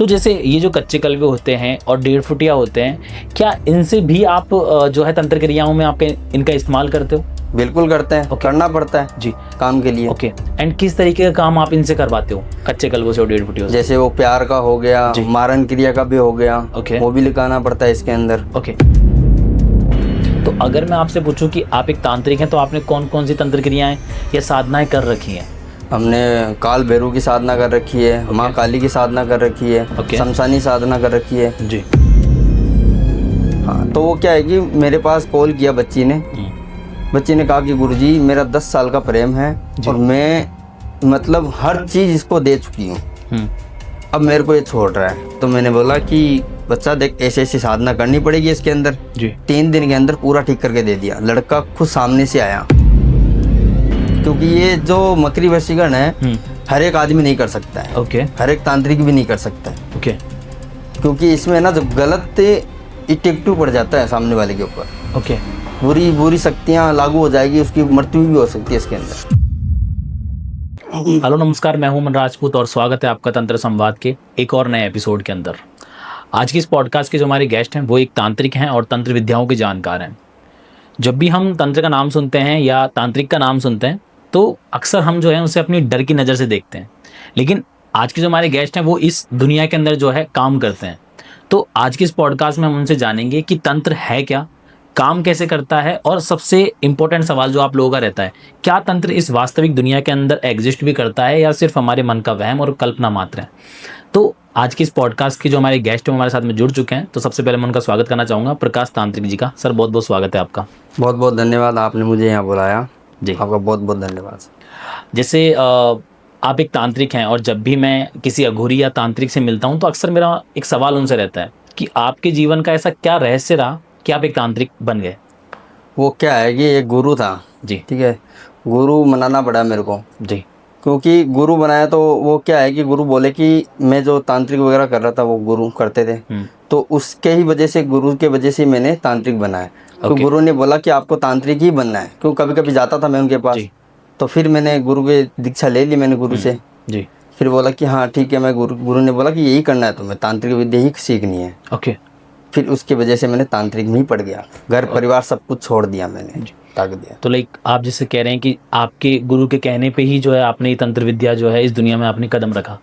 तो जैसे ये जो कच्चे कलवे होते हैं और 1.5 फुटिया होते हैं, क्या इनसे भी आप जो है तंत्र क्रियाओं में आपके इनका इस्तेमाल करते हो? बिल्कुल करते हैं। करना पड़ता है जी काम के लिए। ओके। एंड किस तरीके का काम आप इनसे करवाते हो कच्चे कलवों से और 1.5 फुटियों से? जैसे वो प्यार का हो गया, मारन क्रिया का भी हो गया, वो भी लिखाना पड़ता है इसके अंदर। ओके। तो अगर मैं आपसे पूछूं कि आप एक तांत्रिक हैं तो आपने कौन कौन सी तंत्र क्रियाएं या साधनाएं कर रखी हैं? हमने काल भैरव की साधना कर रखी है, माँ काली की साधना कर रखी है, शमशानी साधना कर रखी है जी। हाँ, तो वो क्या है कि मेरे पास कॉल किया बच्ची ने कहा कि गुरुजी मेरा 10 साल का प्रेम है और मैं मतलब हर चीज़ इसको दे चुकी हूँ, अब मेरे को ये छोड़ रहा है। तो मैंने बोला कि बच्चा देख, ऐसे ऐसी साधना करनी पड़ेगी इसके अंदर जी। 3 दिन के अंदर पूरा ठीक करके दे दिया। लड़का खुद सामने से आया, क्योंकि ये जो मकरी वशीकरण है हर एक आदमी नहीं कर सकता है। ओके। हर एक तांत्रिक भी नहीं कर सकता है। ओके। क्योंकि इसमें ना जो गलत इफेक्टिव पड़ जाता है सामने वाले के ऊपर। ओके। बुरी शक्तियाँ लागू हो जाएगी, उसकी मृत्यु भी हो सकती है इसके अंदर। हेलो नमस्कार, मैं हूं मन राजपूत और स्वागत है आपका तंत्र संवाद के एक और नए एपिसोड के अंदर। आज की इस पॉडकास्ट के जो हमारे गेस्ट हैं वो एक तांत्रिक हैं और तंत्र विद्याओं के जानकार हैं। जब भी हम तंत्र का नाम सुनते हैं या तांत्रिक का नाम सुनते हैं तो अक्सर हम जो है उसे अपनी डर की नज़र से देखते हैं, लेकिन आज के जो हमारे गेस्ट हैं वो इस दुनिया के अंदर जो है काम करते हैं। तो आज की इस पॉडकास्ट में हम उनसे जानेंगे कि तंत्र है क्या, काम कैसे करता है, और सबसे इम्पोर्टेंट सवाल जो आप लोगों का रहता है, क्या तंत्र इस वास्तविक दुनिया के अंदर एग्जिस्ट भी करता है या सिर्फ हमारे मन का वहम और कल्पना मात्र है। तो आज की इस पॉडकास्ट के जो हमारे गेस्ट हैं हमारे साथ में जुड़ चुके हैं, तो सबसे पहले मैं उनका स्वागत करना चाहूँगा प्रकाश तांत्रिक जी का। सर बहुत बहुत स्वागत है आपका। बहुत बहुत धन्यवाद, आपने मुझे यहाँ बुलाया जी, आपका बहुत बहुत धन्यवाद। जैसे आप एक तांत्रिक हैं और जब भी मैं किसी अघोरी या तांत्रिक से मिलता हूँ तो अक्सर मेरा एक सवाल उनसे रहता है कि आपके जीवन का ऐसा क्या रहस्य रहा कि आप एक तांत्रिक बन गए? वो क्या है कि एक गुरु था जी, ठीक है, गुरु मनाना पड़ा मेरे को जी, क्योंकि गुरु बनाया तो वो क्या है कि गुरु बोले कि मैं जो तांत्रिक वगैरह कर रहा था वो गुरु करते थे, तो उसके ही वजह से, गुरु के वजह से मैंने तांत्रिक बनाया। तो गुरु ने बोला कि आपको तांत्रिक ही बनना है, क्योंकि कभी कभी जाता था मैं उनके पास, तो फिर मैंने गुरु की दीक्षा ले ली मैंने गुरु से जी। फिर बोला कि हाँ ठीक है, मैं गुरु ने बोला कि यही करना है तुम्हें, तांत्रिक विद्या ही सीखनी है। ओके। फिर उसकी वजह से मैंने तांत्रिक में ही पड़ गया, घर परिवार सब कुछ छोड़ दिया मैंने, त्याग दिया। तो लाइक आप जैसे कह रहे हैं कि आपके गुरु के कहने पे ही जो है आपने ये तंत्र विद्या जो है इस दुनिया में आपने कदम रखा।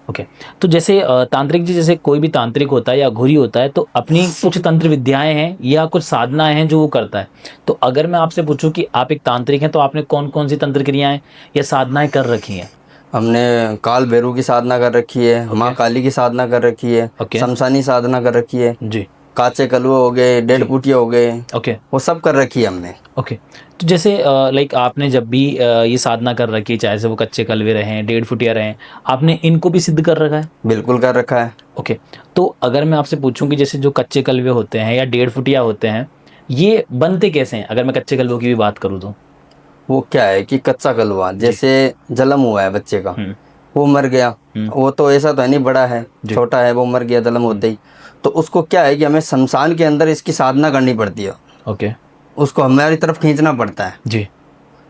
ओके। तो जैसे तांत्रिक जी, जैसे कोई भी तांत्रिक होता है या अघोरी होता है तो अपनी कुछ तंत्र विद्याएं हैं या कुछ साधनाएं हैं जो वो करता है। तो अगर मैं आपसे पूछूं कि आप एक तांत्रिक हैं तो आपने कौन कौन सी तंत्र क्रियाएं या साधनाएं कर रखी हैं? हमने काल भैरव की साधना कर रखी है, माँ काली की साधना कर रखी है, शमशानी साधना कर रखी है जी, काचे कलवे हो गए, 1.5 फुटिया हो गए, ओके, वो सब कर रखी है हमने। ओके। तो जैसे लाइक आपने जब भी ये साधना कर रखी है, चाहे से वो कच्चे कलवे रहें, 1.5 फुटिया रहें, आपने इनको भी सिद्ध कर रखा है? बिल्कुल कर रखा है। ओके। तो अगर मैं आपसे पूछूं कि जैसे जो कच्चे कलवे होते हैं या 1.5 फुटिया होते हैं, ये बनते कैसे हैं? अगर मैं कच्चे कलवों की भी बात करूँ तो वो क्या है कि कच्चा कलवा जैसे जन्म हुआ है बच्चे का, वो मर गया, वो तो ऐसा तो है नहीं बड़ा है, छोटा है, वो मर गया जन्म होते ही, तो उसको क्या है कि हमें शमशान के अंदर इसकी साधना करनी पड़ती है। ओके। उसको हमारी तरफ खींचना पड़ता है जी,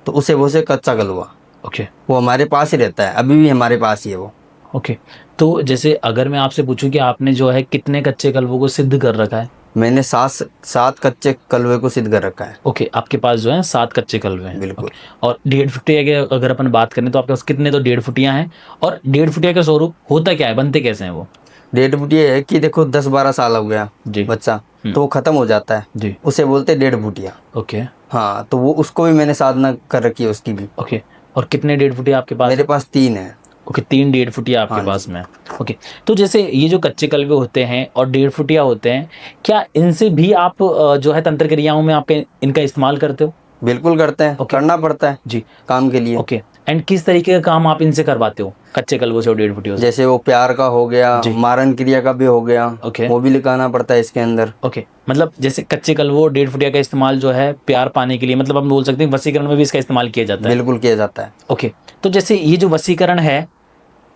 तो उसे वो से कच्चा कलवा। ओके। वो हमारे पास ही रहता है, अभी भी हमारे पास ही है वो। ओके। तो जैसे अगर मैं आपसे पूछूं कि आपने जो है कितने कच्चे कलवों को सिद्ध कर रखा है? मैंने 7 कच्चे कलवे को सिद्ध कर रखा है। ओके। आपके पास जो है 7 कच्चे कलवे हैं। बिल्कुल। और 1.5 फुटिया के अगर अपन बात करें तो आपके पास कितने? तो 1.5 फुटिया हैं। और 1.5 फुटिया का स्वरूप होता क्या है, बनते कैसे हैं वो? 1.5 फुटिया है कि देखो 10-12 साल हो गया जी बच्चा, तो वो खत्म हो जाता है जी, उसे बोलते हैं 1.5 फुटिया। ओके। हाँ, तो वो उसको भी मैंने साधना कर रखी है उसकी भी। ओके। और कितने 1.5 फुटिया आपके पास? मेरे पास 3 है। ओके, 3 1.5 फुटिया आपके पास में। ओके। तो जैसे ये जो कच्चे कलवे होते हैं और 1.5 फुटिया होते हैं, क्या इनसे भी आप जो है तंत्र क्रियाओं में आपके इनका इस्तेमाल करते हो? बिल्कुल करते हैं। करना पड़ता है जी काम के लिए। ओके। एंड किस तरीके का काम आप इनसे करवाते हो कच्चे कलवों से और 1.5 फुटियों से? जैसे वो प्यार का हो गया, मारन क्रिया का भी हो गया, वो भी लिखाना पड़ता है इसके अंदर। ओके। मतलब जैसे कच्चे कलवों 1.5 फुटिया का इस्तेमाल जो है प्यार पाने के लिए, मतलब हम बोल सकते हैं वशीकरण में भी इसका इस्तेमाल किया जाता है? बिल्कुल किया जाता है। ओके। तो जैसे ये जो वशीकरण है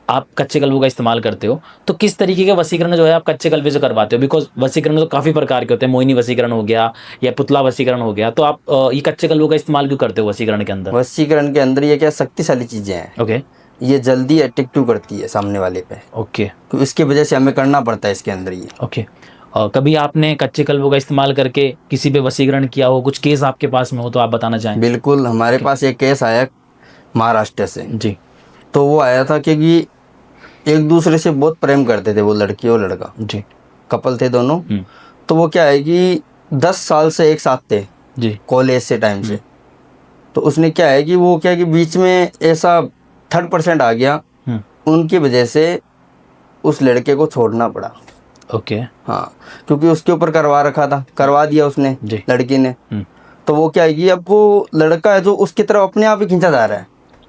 आप कच्चे कलवों का इस्तेमाल करते हो, तो किस तरीके का वशीकरण जो है आप कच्चे कलवे से करवाते हो? बिकॉज वशीकरण तो काफ़ी प्रकार के होते हैं, मोहिनी वशीकरण हो गया या पुतला वशीकरण हो गया, तो आप ये कच्चे कलवों का इस्तेमाल क्यों करते हो वशीकरण के अंदर? वशीकरण के अंदर ये क्या शक्तिशाली चीज़ें हैं। ओके। ये जल्दी अट्रैक्टिव करती है सामने वाले पे, ओके तो इसकी वजह से हमें करना पड़ता है इसके अंदर ये। ओके। कभी आपने कच्चे कलवों का इस्तेमाल करके किसी पे वशीकरण किया हो, कुछ केस आपके पास में हो तो आप बताना चाहें? बिल्कुल, हमारे पास एक केस आया महाराष्ट्र से। जी तो वो आया था क्योंकि एक दूसरे से बहुत प्रेम करते थे, वो लड़की और लड़का, जी कपल थे दोनों। तो वो क्या है कि 10 साल से एक साथ थे, जी कॉलेज से टाइम से। तो उसने क्या है कि वो क्या है कि बीच में ऐसा 3% आ गया, उनकी वजह से उस लड़के को छोड़ना पड़ा। ओके हाँ, क्योंकि उसके ऊपर करवा रखा था, करवा दिया उसने जी। लड़की ने। तो वो क्या है कि अब वो लड़का है जो उसकी तरफ अपने आप ही खींचा जा रहा है।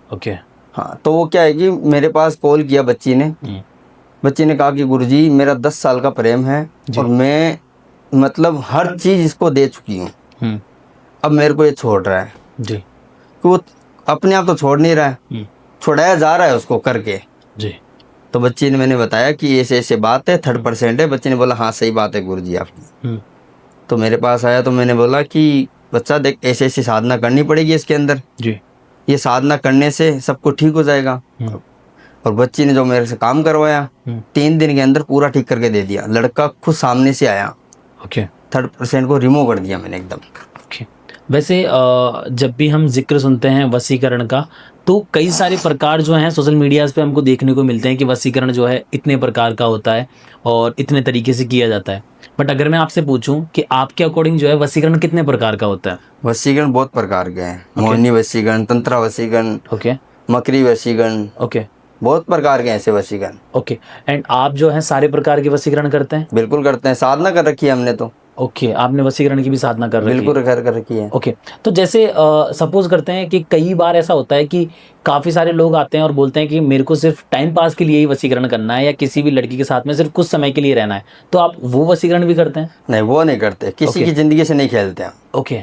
ओके हाँ, तो वो क्या है कि मेरे पास कॉल किया बच्ची ने। बच्ची ने कहा कि गुरुजी मेरा 10 साल का प्रेम है और मैं मतलब हर चीज़ इसको दे चुकी हूँ, अब मेरे को ये छोड़ रहा है। जी कि वो अपने आप तो छोड़ नहीं रहा है, छुड़ाया जा रहा है उसको करके। जी तो बच्ची ने, मैंने बताया कि ऐसे ऐसे बात है, 3% है। बच्चे ने बोला हाँ सही बात है गुरुजी आपकी। तो मेरे पास आया तो मैंने बोला कि बच्चा देख, ऐसे ऐसी साधना करनी पड़ेगी इसके अंदर, जी ये साधना करने से सब कुछ ठीक हो जाएगा। और बच्ची ने जो मेरे से काम करवाया 3 दिन के अंदर पूरा ठीक करके दे दिया। लड़का खुद सामने से आया, ओके 3% को रिमूव कर दिया मैंने एकदम। ओके। वैसे जब भी हम जिक्र सुनते हैं वशीकरण का, तो कई सारे प्रकार जो हैं सोशल मीडियाज़ पे हमको देखने को मिलते हैं कि वशीकरण जो है इतने प्रकार का होता है और इतने तरीके से किया जाता है। बट अगर मैं आपसे पूछूं कि आपके अकॉर्डिंग जो है वशीकरण कितने प्रकार का होता है? वशीकरण बहुत प्रकार के हैं, मोहिनी वशीकरण, तंत्र वशीकरण, ओके मकरी वशीकरण, ओके बहुत प्रकार के हैं ऐसे वशीकरण। ओके। एंड आप जो है सारे प्रकार के वशीकरण करते हैं? बिल्कुल करते हैं, साधना कर रखी है हमने तो। ओके, आपने वशीकरण की भी साधना कर रखी है? बिल्कुल कर रखी है। ओके, तो जैसे सपोज करते हैं कि कई बार ऐसा होता है कि काफ़ी सारे लोग आते हैं और बोलते हैं कि मेरे को सिर्फ टाइम पास के लिए ही वशीकरण करना है या किसी भी लड़की के साथ में सिर्फ कुछ समय के लिए रहना है, तो आप वो वशीकरण भी करते हैं? नहीं, वो नहीं करते, किसी की जिंदगी से नहीं खेलते हम। ओके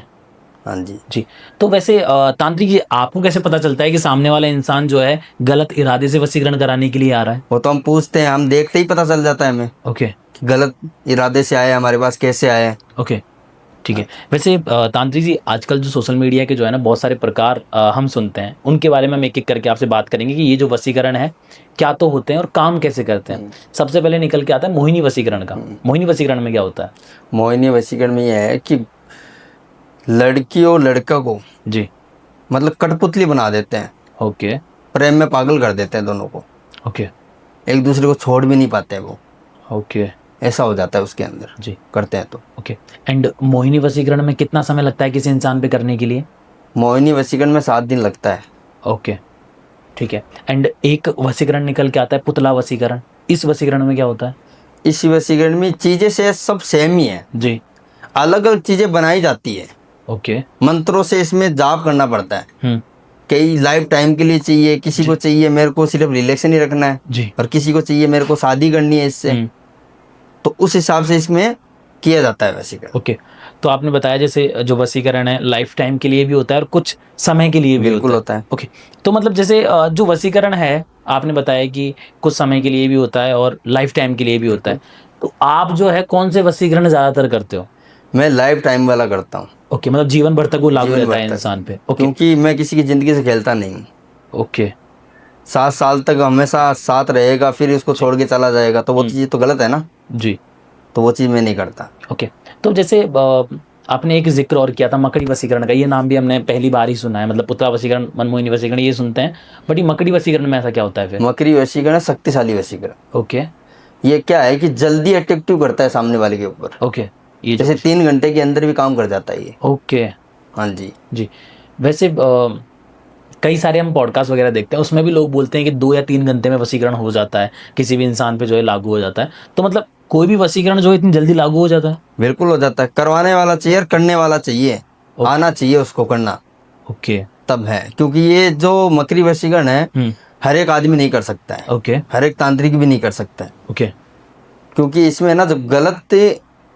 हाँ जी। जी। तो वैसे तांत्रिक जी, आपको कैसे पता चलता है कि सामने वाला इंसान जो है गलत इरादे से वशीकरण कराने के लिए आ रहा है? वो तो हम पूछते हैं, हम देखते ही पता चल जाता है हमें ओके कि गलत इरादे से आया हमारे पास, कैसे आया। ओके ठीक है। वैसे तांत्रिक जी, आजकल जो सोशल मीडिया के जो है ना बहुत सारे प्रकार हम सुनते हैं, उनके बारे में हम एक एक करके आपसे बात करेंगे कि ये जो वशीकरण है क्या तो होते हैं और काम कैसे करते हैं। सबसे पहले निकल के आता है मोहिनी वशीकरण का। मोहिनी वशीकरण में क्या होता है? मोहिनी वशीकरण में यह है कि लड़की और लड़का को जी मतलब कठपुतली बना देते हैं, ओके प्रेम में पागल कर देते हैं दोनों को, ओके एक दूसरे को छोड़ भी नहीं पाते हैं वो, ओके ऐसा हो जाता है उसके अंदर जी करते हैं तो। ओके। एंड मोहिनी वशीकरण में कितना समय लगता है किसी इंसान पे करने के लिए? मोहिनी वशीकरण में 7 दिन लगता है। ओके ठीक है। एंड एक वशीकरण निकल के आता है पुतला वशीकरण, इस वशीकरण में क्या होता है? इस वशीकरण में चीजें से सब सेम ही है जी अलग अलग चीजें बनाई जाती है। ओके मंत्रों से इसमें जाप करना पड़ता है। कई लाइफ टाइम के लिए चाहिए, किसी को चाहिए मेरे को सिर्फ रिलेशन ही रखना है जी और किसी को चाहिए मेरे को शादी करनी है इससे। तो उस हिसाब से इसमें किया जाता है वशीकरण। ओके। तो आपने बताया जैसे जो वशीकरण है लाइफ टाइम के लिए भी होता है और कुछ समय के लिए भी बिल्कुल होता है। ओके। तो मतलब जैसे जो वशीकरण है आपने बताया कि कुछ समय के लिए भी होता है और लाइफ टाइम के लिए भी होता है, तो आप जो है कौन से वशीकरण ज़्यादातर करते हो? मैं लाइफ टाइम वाला करता हूँ। ओके, मतलब जीवन भर तक वो लागू जीवन रहता भर है तक। इंसान पे। ओके क्योंकि मैं किसी की जिंदगी से खेलता नहीं हूँ। ओके 7 साल तक हमेशा साथ रहेगा, फिर उसको छोड़ के चला जाएगा, तो वो चीज़ तो गलत है ना। जी तो वो चीज़ मैं नहीं करता। ओके। तो जैसे आपने एक जिक्र और किया था मकड़ी वशीकरण का, ये नाम भी हमने पहली बार ही सुना है। मतलब पुतला वशीकरण, मनमोहिनी वशीकरण ये सुनते हैं, बट ये मकड़ी वशीकरण में ऐसा क्या होता है फिर? मकरी वशीकरण शक्तिशाली वशीकरण। ओके ये क्या है कि जल्दी अट्रैक्टिव करता है सामने वाले के ऊपर। ओके ये जैसे 3 घंटे के अंदर भी काम कर जाता है ये। ओके हाँ जी। जी। वैसे कई सारे हम पॉडकास्ट वगैरह देखते हैं, उसमें भी लोग बोलते हैं कि 2 या 3 घंटे में वशीकरण हो जाता है, किसी भी इंसान पे जो है लागू हो जाता है। तो मतलब कोई भी वशीकरण जो है इतनी जल्दी लागू हो जाता है? बिल्कुल हो जाता है। करवाने वाला चाहिए और करने वाला चाहिए, आना चाहिए उसको करना, ओके तब है। क्योंकि ये जो मकरी वशीकरण है हर एक आदमी नहीं कर सकता है, ओके हर एक तांत्रिक भी नहीं कर सकता है। ओके क्योंकि इसमें ना जब गलत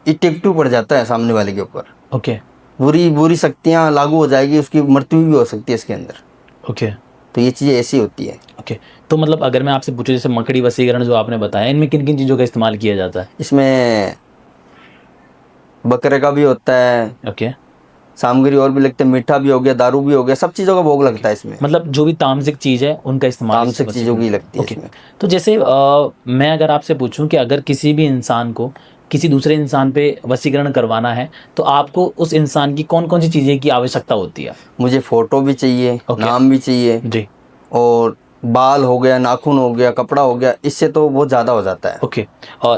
इफेक्टिव पड़ जाता है सामने वाले के ऊपर, ओके बुरी बुरी शक्तियाँ लागू हो जाएगी, उसकी मृत्यु भी हो सकती है इसके अंदर। ओके तो ये चीज़ें ऐसी होती है। ओके। तो मतलब अगर मैं आपसे पूछूं जैसे मकड़ी वशीकरण जो आपने बताया, इनमें किन किन चीज़ों का इस्तेमाल किया जाता है? इसमें बकरे का भी होता है, ओके सामग्री और भी लगते हैं, मीठा भी हो गया, दारू भी हो गया, सब चीजों का भोग लगता है इसमें। मतलब जो भी तामसिक चीज है उनका इस्तेमाल तामसिक चीजों की लगती है ओके। इसमें। तो जैसे मैं अगर आपसे पूछूं कि अगर किसी भी इंसान को किसी दूसरे इंसान पे वशीकरण करवाना है तो आपको उस इंसान की कौन कौन सी चीजें की आवश्यकता होती है? मुझे फोटो भी चाहिए, ओके। नाम भी चाहिए, जी। और बाल हो गया, नाखून हो गया, कपड़ा हो गया, इससे तो बहुत ज्यादा हो जाता है। ओके।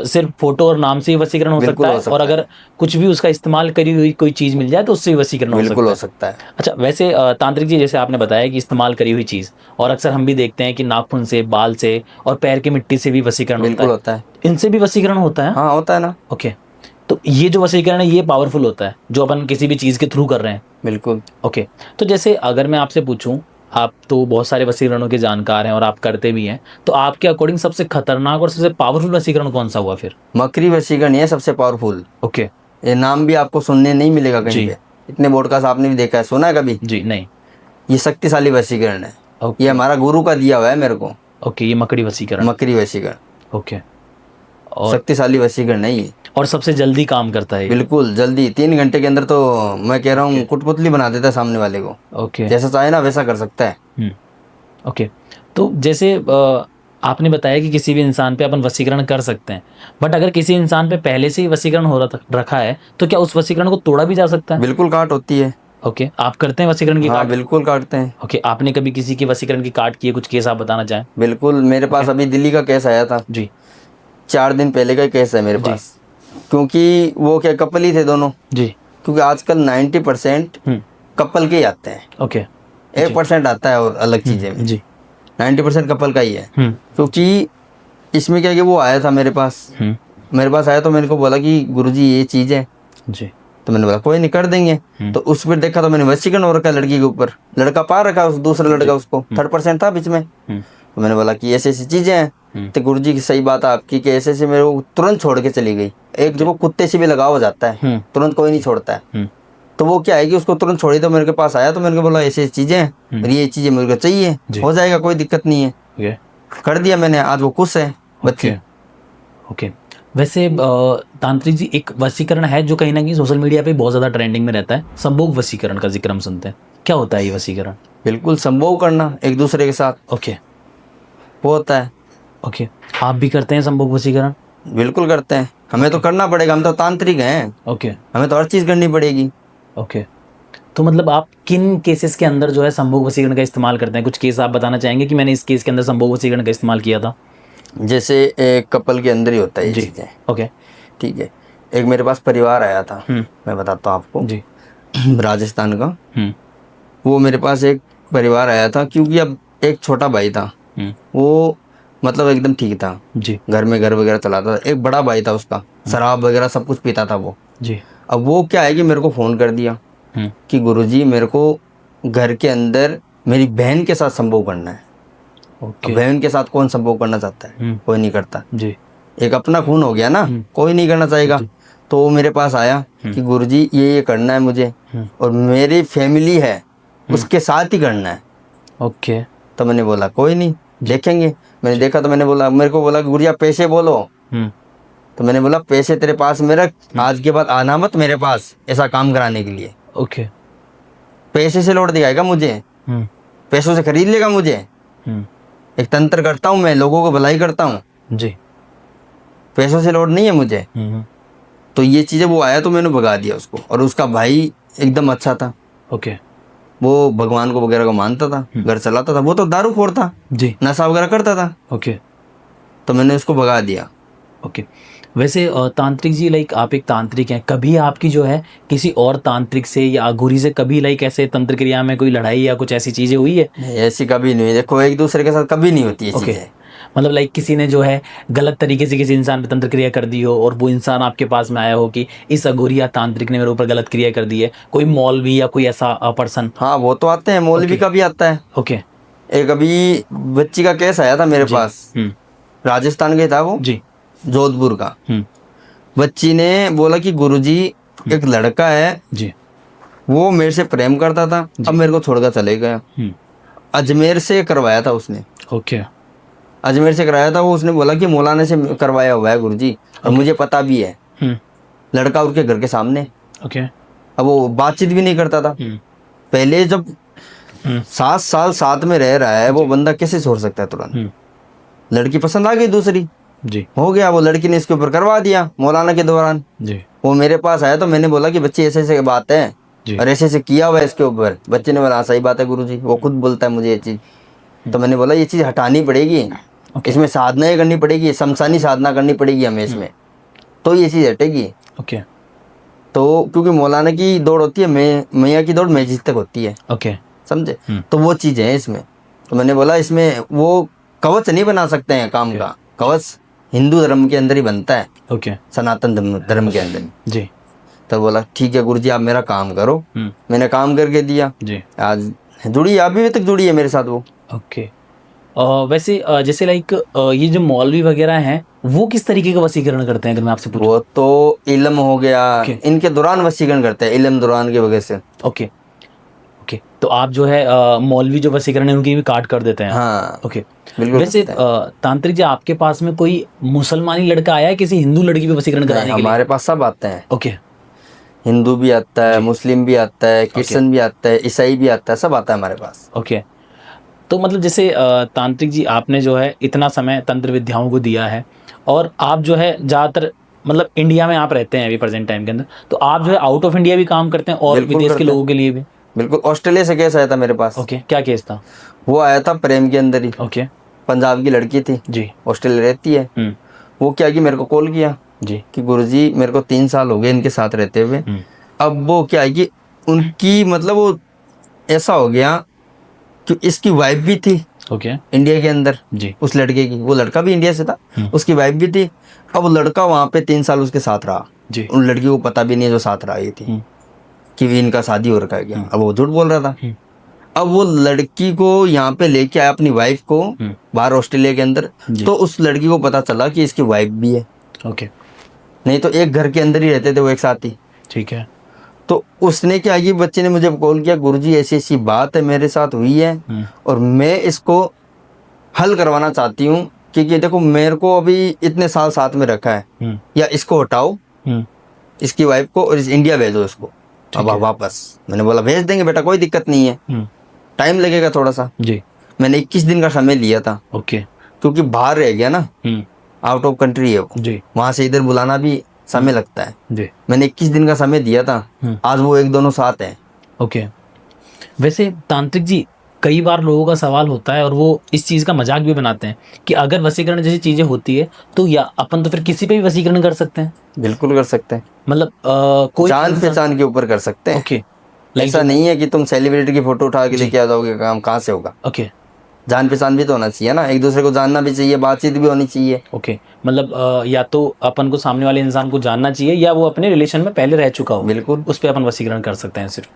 सिर्फ फोटो और नाम से ही वशीकरण हो बिल्कुल सकता हो है, सकता और है। अगर कुछ भी उसका इस्तेमाल करी हुई कोई चीज मिल जाए तो उससे भी वशीकरण हो बिल्कुल हो सकता है? सकता है। अच्छा, वैसे तांत्रिक जी जैसे आपने बताया कि इस्तेमाल करी हुई चीज, और अक्सर हम भी देखते हैं कि नाखून से, बाल से और पैर की मिट्टी से भी वशीकरण होता बिल्कुल है। होता है। इनसे भी वशीकरण होता है? हाँ होता है ना। ओके। तो ये जो वशीकरण है ये पावरफुल होता है जो अपन किसी भी चीज के थ्रू कर रहे हैं? बिल्कुल। ओके। तो जैसे अगर मैं आपसे पूछूं, आप तो बहुत सारे वशीकरणों के जानकार हैं और आप करते भी हैं, तो आपके अकॉर्डिंग सबसे खतरनाक और सबसे पावरफुल वशीकरण कौन सा हुआ फिर? मकरी वशीकरण है सबसे पावरफुल। ओके। ये नाम भी आपको सुनने नहीं मिलेगा कहीं जी। पे। इतने पॉडकास्ट आपने भी देखा है, सुना है कभी? जी नहीं। ये शक्तिशाली वशीकरण है। ओके। ये हमारा गुरु का दिया हुआ है मेरे को। ओके, ये मकड़ी वशीकरण। मकरी वशीकरण ओके। और शक्तिशाली वशीकरण नहीं है। और सबसे जल्दी काम करता है ये? बिल्कुल जल्दी, 3 घंटे के अंदर तो मैं कह रहा हूँ कुटपुतली बना देता है सामने वाले को। ओके। जैसा चाहे ना वैसा कर सकता है। ओके। तो जैसे आपने बताया कि किसी भी इंसान पे अपन वशीकरण कर सकते हैं, बट अगर किसी इंसान पे पहले से ही वशीकरण हो रखा है तो क्या उस वशीकरण को तोड़ा भी जा सकता है? बिल्कुल काट होती है। ओके, आप करते हैं वशीकरण की हाँ काट? बिल्कुल काटते हैं। ओके, आपने कभी किसी की वशीकरण की काट की है? कुछ केस आप बताना चाहें? बिल्कुल, मेरे पास अभी दिल्ली का केस आया था। जी। 4 दिन पहले का ही केस है मेरे जी। पास। क्योंकि वो क्या कपल ही थे दोनों। जी। क्योंकि आजकल 90% कपल के ही आते हैं। ओके। 1% आता है और अलग चीजें में। जी। 90% कपल का ही है। क्योंकि इसमें क्या है कि वो आया था मेरे पास। मेरे पास आया तो मैंने को बोला कि गुरुजी ये चीज है। जी। तो मैंने बोला कोई नहीं, कर देंगे। तो उस पर देखा तो मैंने वशीकरण हो रखा है लड़की के ऊपर। लड़का पा रखा उस दूसरा लड़का, उसको 3rd% था बीच में। तो मैंने बोला कि ऐसी ऐसी चीजें हैं। तो गुरुजी की सही बात है आपकी कि ऐसे ऐसे मेरे को तुरंत छोड़ के चली गई। एक जो कुत्ते से भी लगाव हो जाता है, तुरंत कोई नहीं छोड़ता है। तो वो क्या है कि उसको तुरंत छोड़ी, तो मेरे के पास आया तो मैंने को बोला ऐसी ऐसी चीजें हैं और ये चीजें मेरे को चाहिए, हो जाएगा, कोई दिक्कत नहीं है। कर दिया मैंने, आज वो खुश है बच्ची। ओके। वैसे तांत्रिक जी, एक वशीकरण है जो कहीं ना कहीं सोशल मीडिया पे बहुत ज्यादा ट्रेंडिंग में रहता है, संभोग वशीकरण का जिक्र हम सुनते हैं। क्या होता है ये वशीकरण? बिल्कुल संभोग करना एक दूसरे के साथ। ओके। वो होता है। ओके, आप भी करते हैं संभोग वशीकरण? बिल्कुल करते हैं, हमें तो करना पड़ेगा, हम तो तांत्रिक हैं। ओके। हमें तो हर चीज करनी पड़ेगी। ओके। तो मतलब आप किन केसेस के अंदर जो है संभोग वशीकरण का इस्तेमाल करते हैं? कुछ केस आप बताना चाहेंगे कि मैंने इस केस के अंदर संभोग वशीकरण का इस्तेमाल किया था? जैसे एक कपल के अंदर ही होता है ये चीजें। ओके। ठीक है, एक मेरे पास परिवार आया था, मैं बताता हूँ आपको जी। राजस्थान का। वो मेरे पास एक परिवार आया था, क्योंकि अब एक छोटा भाई था, वो मतलब एकदम ठीक था जी। घर में घर वगैरह चलाता था। एक बड़ा भाई था उसका, शराब वगैरह सब कुछ पीता था वो जी। अब वो क्या है कि मेरे को फोन कर दिया कि गुरुजी मेरे को घर के अंदर मेरी बहन के साथ संभोग करना है। ओके। बहन के साथ कौन संभोग करना चाहता है? कोई नहीं करता जी। एक अपना खून हो गया ना, कोई नहीं करना चाहेगा। तो वो मेरे पास आया कि गुरुजी ये करना है मुझे, और मेरी फैमिली है उसके साथ ही करना है। ओके। तो मैंने बोला कोई नहीं, देखेंगे। मैंने देखा तो मैंने बोला, मेरे को बोला गुरुजी आप पैसे बोलो। तो मैंने बोला पैसे तेरे पास में रख, आज के बाद आना मत मेरे पास ऐसा काम कराने के लिए। ओके। पैसे से लौट दिखाएगा मुझे, पैसों से खरीद लेगा मुझे। एक तंत्र करता हूँ मैं, लोगों को भलाई करता हूँ जी। पैसों से लौट नहीं है मुझे। तो ये चीजें वो आया तो मैंने भगा दिया उसको। और उसका भाई एकदम अच्छा था। ओके। वो भगवान को वगैरह को मानता था, घर चलाता था। वो तो दारूखोर था जी। नशा वगैरह करता था। ओके। तो मैंने उसको भगा दिया। ओके। वैसे तांत्रिक जी, लाइक आप एक तांत्रिक हैं, कभी आपकी जो है किसी और तांत्रिक से या अघोरी से कभी लाइक ऐसे तंत्र क्रिया में कोई लड़ाई या कुछ ऐसी चीजें हुई है? नहीं, ऐसी कभी नहीं हुई। देखो एक दूसरे के साथ कभी नहीं होती है चीजें। मतलब लाइक किसी ने जो है गलत तरीके से किसी इंसान पे तंत्र क्रिया कर दी हो और वो इंसान आपके पास में आया हो कि इस अघोरी या तांत्रिक ने मेरे ऊपर गलत क्रिया कर दी है, कोई मौलवी या कोई ऐसा पर्सन? हाँ वो तो आते हैं, मौलवी का भी आता है। ओके। एक अभी बच्ची का केस आया था मेरे पास, राजस्थान के था वो जी। जोधपुर का। बच्ची ने बोला कि गुरुजी एक लड़का है जी, वो मेरे से प्रेम करता था, अब मेरे को छोड़कर चले गया। अजमेर से करवाया था उसने। ओके। अजमेर से कराया था वो। उसने बोला कि मौलाना से करवाया हुआ है गुरुजी, और मुझे पता भी है। लड़का उसके घर के सामने। ओके। अब वो बातचीत भी नहीं करता था। पहले जब 7 साल साथ में रह रहा है, वो बंदा कैसे छोड़ सकता है तुरंत? लड़की पसंद आ गई दूसरी, जी हो गया, वो लड़की ने इसके ऊपर करवा दिया मौलाना के दौरान। जी वो मेरे पास आया तो मैंने बोला कि बच्चे ऐसे ऐसे बात है जी। और ऐसे ऐसे किया हुआ है इसके ऊपर। बच्चे ने बोला हाँ, सही बात है गुरुजी, वो खुद बोलता है मुझे ये चीज़। तो मैंने बोला ये चीज़ हटानी पड़ेगी, इसमें साधनाएं करनी पड़ेगी, शमशानी साधना करनी पड़ेगी हमें इसमें, तो ये चीज़ हटेगी। ओके तो क्योंकि मौलाना की दौड़ होती है, मैया की दौड़ मस्जिद तक होती है, ओके समझे? तो वो चीज़ है इसमें। तो मैंने बोला इसमें वो कवच नहीं बना सकते हैं काम का, कवच हिंदू धर्म के अंदर ही बनता है, ओके सनातन धर्म के अंदर। जी तो बोला ठीक है गुरुजी आप मेरा काम करो। मैंने काम करके दिया, जी। आज जुड़ी है, अभी तक जुड़ी है मेरे साथ वो। ओके वैसे जैसे लाइक ये जो मौलवी वगैरह हैं वो किस तरीके का वसीकरण करते हैं, अगर मैं आपसे पूछूं? वो तो इल्म हो गया, इनके दौरान वसीकरण करते हैं, इल्म दौरान की वजह से। Okay okay. तो आप जो है मौलवी जो वसीकरण है उनकी भी काट कर देते हैं? हाँ ओके बिल्कुल। वैसे तांत्रिक जी आपके पास में कोई मुसलमानी लड़का आया है किसी हिंदू लड़की पे वसीकरण कराने के लिए? हमारे पास सब आते हैं, ओके हिंदू भी आता है, मुस्लिम भी आता है, क्रिश्चियन भी आता है, ईसाई भी आता है, सब आता है हमारे पास। ओके। तो मतलब जैसे तांत्रिक जी आपने जो है इतना समय तंत्र विद्याओं को दिया है और आप जो है ज़्यादातर मतलब इंडिया में आप रहते हैं अभी प्रेजेंट टाइम के अंदर, तो आप जो है आउट ऑफ इंडिया भी काम करते हैं और विदेश के लोगों के लिए भी? बिल्कुल। ऑस्ट्रेलिया से केस आया था मेरे पास। ओके क्या केस था? वो आया था प्रेम के अंदर ही। ओके पंजाब की लड़की थी जी ऑस्ट्रेलिया रहती है। वो क्या कि मेरे को कॉल किया जी कि गुरुजी मेरे को 3 साल हो गए इनके साथ रहते हुए। अब वो क्या है कि उनकी मतलब वो ऐसा हो गया कि इसकी वाइफ भी थी ओके इंडिया के अंदर जी उस लड़के की, वो लड़का भी इंडिया से था, उसकी वाइफ भी थी। अब वो लड़का वहाँ पे 3 साल उसके साथ रहा जी। उन लड़की को पता भी नहीं जो साथ रही थी कि इनका शादी हो रखा है क्या। अब वो झूठ बोल रहा था। अब वो लड़की को यहाँ पे लेके आया अपनी वाइफ को बाहर ऑस्ट्रेलिया के अंदर, तो उस लड़की को पता चला कि इसकी वाइफ भी है। ओके नहीं तो एक घर के अंदर ही रहते थे वो एक साथ ही। ठीक है। तो उसने क्या कि बच्चे ने मुझे कॉल किया गुरुजी ऐसी ऐसी बात है मेरे साथ हुई है और मैं इसको हल करवाना चाहती हूँ, क्योंकि देखो मेरे को अभी इतने साल साथ में रखा है, या इसको हटाओ इसकी वाइफ को और इस इंडिया भेजो इसको अब वापस। मैंने बोला भेज देंगे बेटा, कोई दिक्कत नहीं है, टाइम लगेगा थोड़ा सा जी। मैंने 21 दिन का समय लिया था। ओके। क्योंकि बाहर रह गया ना, आउट ऑफ कंट्री है वो जी, वहां से इधर बुलाना भी समय लगता है जी। मैंने 21 दिन का समय दिया था, आज वो एक दोनों साथ हैं। ओके। वैसे तांत्रिक जी कई बार लोगों का सवाल होता है और वो इस चीज़ का मजाक भी बनाते हैं कि अगर वसीकरण जैसी चीज़ें होती है तो या अपन तो फिर किसी पे भी वसीकरण कर सकते हैं? बिल्कुल कर सकते हैं, मतलब कोई जान पहचान के ऊपर कर सकते हैं। ओके। ऐसा नहीं है कि तुम सेलिब्रिटी की फोटो उठा के लेके आ जाओगे, काम कहाँ से होगा। ओके। जान पहचान भी तो होना चाहिए ना, एक दूसरे को जानना भी चाहिए, बातचीत भी होनी चाहिए। ओके। मतलब या तो अपन को सामने वाले इंसान को जानना चाहिए या वो अपने रिलेशन में पहले रह चुका हो, बिल्कुल उस पर अपन वसीकरण कर सकते हैं सिर्फ।